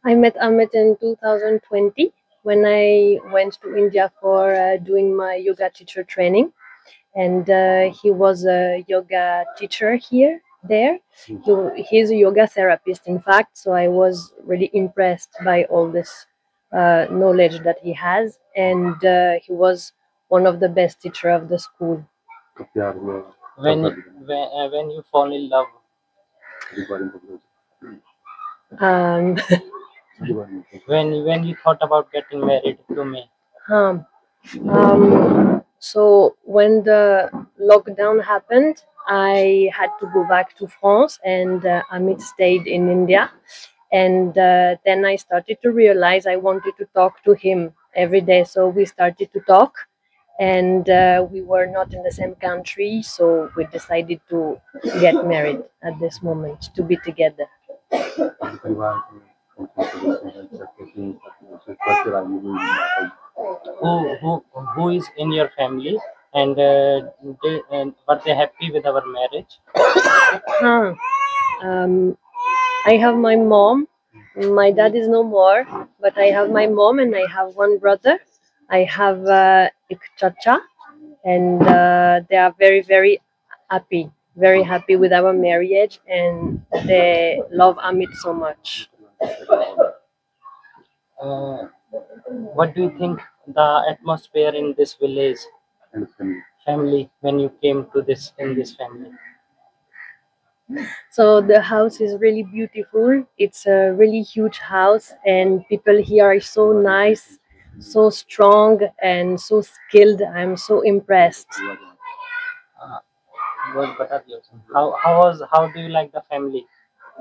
I met Amit in 2020 when I went to India for doing my yoga teacher training, and he was a yoga teacher here there. He's a yoga therapist, in fact. So I was really impressed by all this knowledge that he has, and he was one of the best teacher of the school. When when you fall in love, Um, when you thought about getting married to me. um, so when the lockdown happened, I had to go back to France, and Amit stayed in India. And then I started to realize I wanted to talk to him every day. So we started to talk, and we were not in the same country, so we decided to get married at this moment, to be together. Who is in your family, and were they happy with our marriage? Huh. Um, I have my mom. My dad is no more, but I have my mom and I have one brother. I have a chacha, and they are very, very happy with our marriage, and they love Amit so much. Uh, what do you think the atmosphere in this village family when you came to this in this family? So the house is really beautiful. It's a really huge house, and people here are so nice, so strong, and so skilled. I'm so impressed. How do you like the family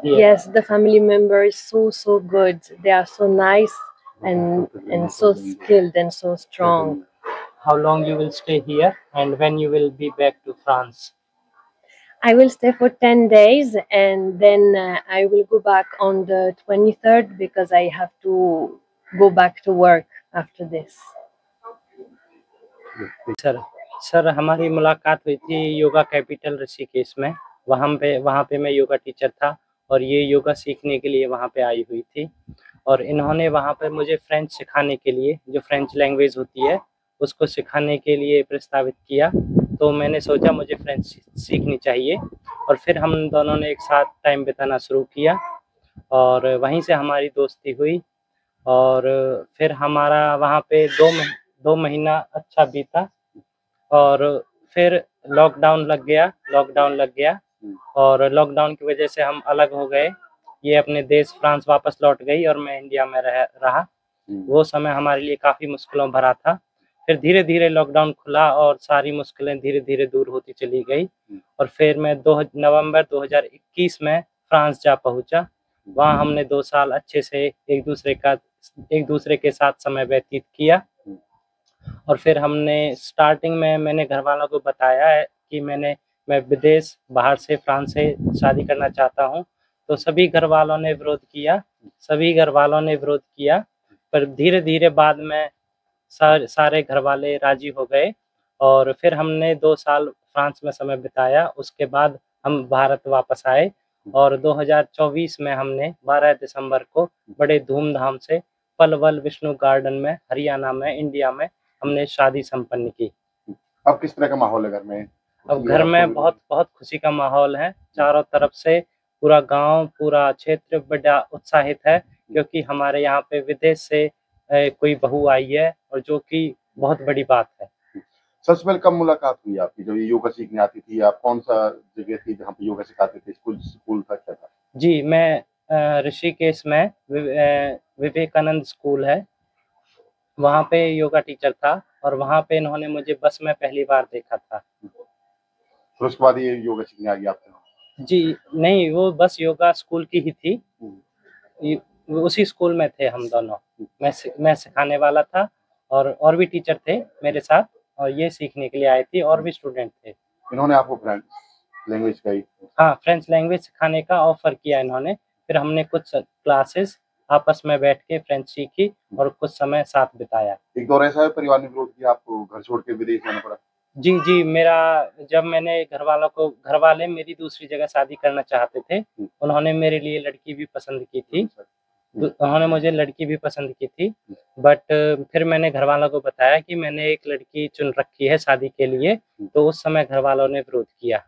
here? Yes, the family member is so good. They are so nice and so skilled and so strong. How long you will stay here, and when you will be back to France? I will stay for 10 days, and then I will go back on the 23rd because I have to go back to work after this. Sir sir हमारी मुलाकात हुई थी yoga capital Rishikesh में। वहाँ पे मैं yoga teacher था और ये योगा सीखने के लिए वहाँ पे आई हुई थी, और इन्होंने वहाँ पे मुझे फ्रेंच सिखाने के लिए, जो फ्रेंच लैंग्वेज होती है उसको सिखाने के लिए प्रस्तावित किया। तो मैंने सोचा मुझे फ्रेंच सीखनी चाहिए, और फिर हम दोनों ने एक साथ टाइम बिताना शुरू किया, और वहीं से हमारी दोस्ती हुई। और फिर हमारा वहाँ पे 2 महीना अच्छा बीता, और फिर लॉकडाउन लग गया, और लॉकडाउन की वजह से हम अलग हो गए। ये अपने देश फ्रांस वापस लौट गई और मैं इंडिया में रहा। वो समय हमारे लिए काफ़ी मुश्किलों भरा था। फिर धीरे-धीरे लॉकडाउन खुला और सारी मुश्किलें धीरे-धीरे दूर होती चली गई, और फिर मैं 2 नवंबर 2021 में फ्रांस जा पहुँचा। वहाँ हमने 2 साल अच्छे से एक दूसरे के साथ समय व्यतीत किया, और फिर हमने स्टार्टिंग में मैंने घरवालों को बताया है कि मैं विदेश बाहर से फ्रांस से शादी करना चाहता हूँ। तो सभी घरवालों ने विरोध किया, पर धीरे-धीरे बाद में सारे घरवाले राज़ी हो गए, और फिर हमने 2 साल फ्रांस में समय बिताया। उसके बाद हम भारत वापस आए, और 2024 में हमने 12 दिसंबर को बड़े धूमधाम से पलवल विष्णु गार्डन में, हरियाणा में, इंडिया में हमने शादी संपन्न की। अब किस तरह का माहौल है घर में? अब घर में बहुत बहुत खुशी का माहौल है। चारों तरफ से पूरा गांव, पूरा क्षेत्र बड़ा उत्साहित है, क्योंकि हमारे यहाँ पे विदेश से कोई बहू आई है, और जो कि बहुत बड़ी बात है। सबसे पहले कब मुलाकात हुई आपकी जब ये योगा सीखने आती थी? आप कौन-सा जगह थी जहाँ पे योगा सिखाते थे? स्कूल था, क्या था? जी, मैं ऋषिकेश में विवेकानंद स्कूल है, वहाँ पे योगा टीचर था, और वहाँ पे इन्होंने मुझे बस में पहली बार देखा था। फिर उसके बाद ये योगा सीखने आ गई आपके यहाँ? जी, नहीं, वो बस योगा स्कूल की ही थी। उसी स्कूल में थे हम दोनों। मैं सिखाने वाला था, और भी टीचर थे मेरे साथ, और ये सीखने के लिए आए थे, और भी स्टूडेंट थे। इन्होंने आपको फ्रेंच लैंग्वेज सिखाई? हाँ, फ्रेंच लैंग्वेज सिखाने का ऑफर किया इन्होंने। फिर हमने कुछ क्लासेस आपस में बैठ के फ्रेंच सीखी और कुछ समय साथ बिताया। एक दौर ऐसा है परिवार ने विरोध किया, आपको घर छोड़ के विदेश जाना पड़ा? जी, जब मैंने घरवाले मेरी दूसरी जगह शादी करना चाहते थे। उन्होंने मेरे लिए लड़की भी पसंद की थी। उन्होंने मुझे लड़की भी पसंद की थी, बट फिर मैंने घर वालों को बताया कि मैंने एक लड़की चुन रखी है शादी के लिए, तो उस समय घर वालों ने विरोध किया।